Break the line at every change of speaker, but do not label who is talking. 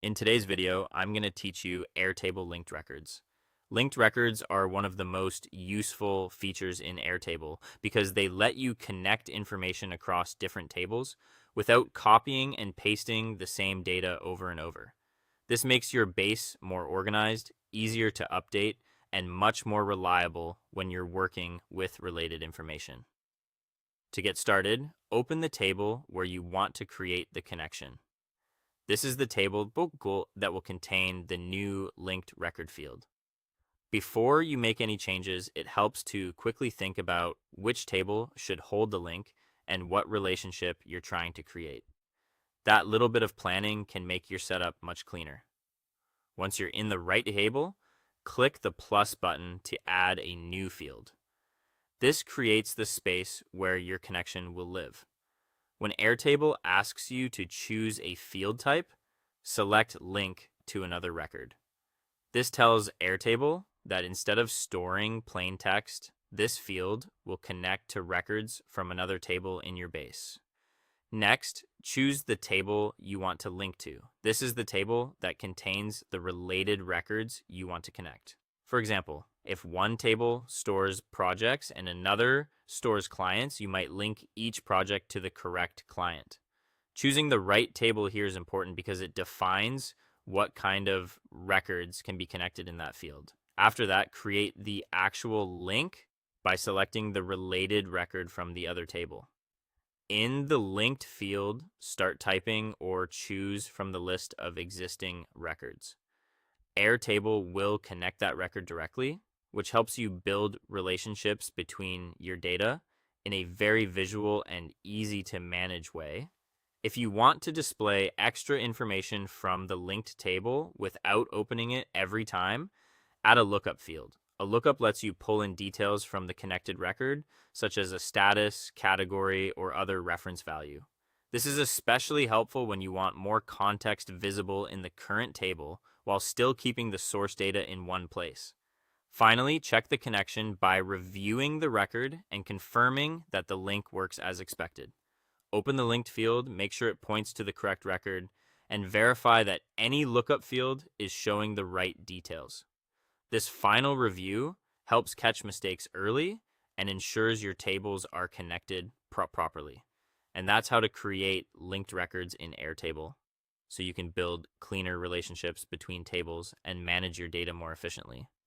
In today's video, I'm going to teach you Airtable linked records. Linked records are one of the most useful features in Airtable because they let you connect information across different tables without copying and pasting the same data over and over. This makes your base more organized, easier to update, and much more reliable when you're working with related information. To get started, open the table where you want to create the connection. This is the table that will contain the new linked record field. Before you make any changes, it helps to quickly think about which table should hold the link and what relationship you're trying to create. That little bit of planning can make your setup much cleaner. Once you're in the right table, click the plus button to add a new field. This creates the space where your connection will live. When Airtable asks you to choose a field type, select Link to another record. This tells Airtable that instead of storing plain text, this field will connect to records from another table in your base. Next, choose the table you want to link to. This is the table that contains the related records you want to connect. For example, if one table stores projects and another stores clients, you might link each project to the correct client. Choosing the right table here is important because it defines what kind of records can be connected in that field. After that, create the actual link by selecting the related record from the other table. In the linked field, start typing or choose from the list of existing records. Airtable will connect that record directly, which helps you build relationships between your data in a very visual and easy to manage way. If you want to display extra information from the linked table without opening it every time, add a lookup field. A lookup lets you pull in details from the connected record, such as a status, category, or other reference value. This is especially helpful when you want more context visible in the current table while still keeping the source data in one place. Finally, check the connection by reviewing the record and confirming that the link works as expected. Open the linked field, make sure it points to the correct record, and verify that any lookup field is showing the right details. This final review helps catch mistakes early and ensures your tables are connected properly. And that's how to create linked records in Airtable so you can build cleaner relationships between tables and manage your data more efficiently.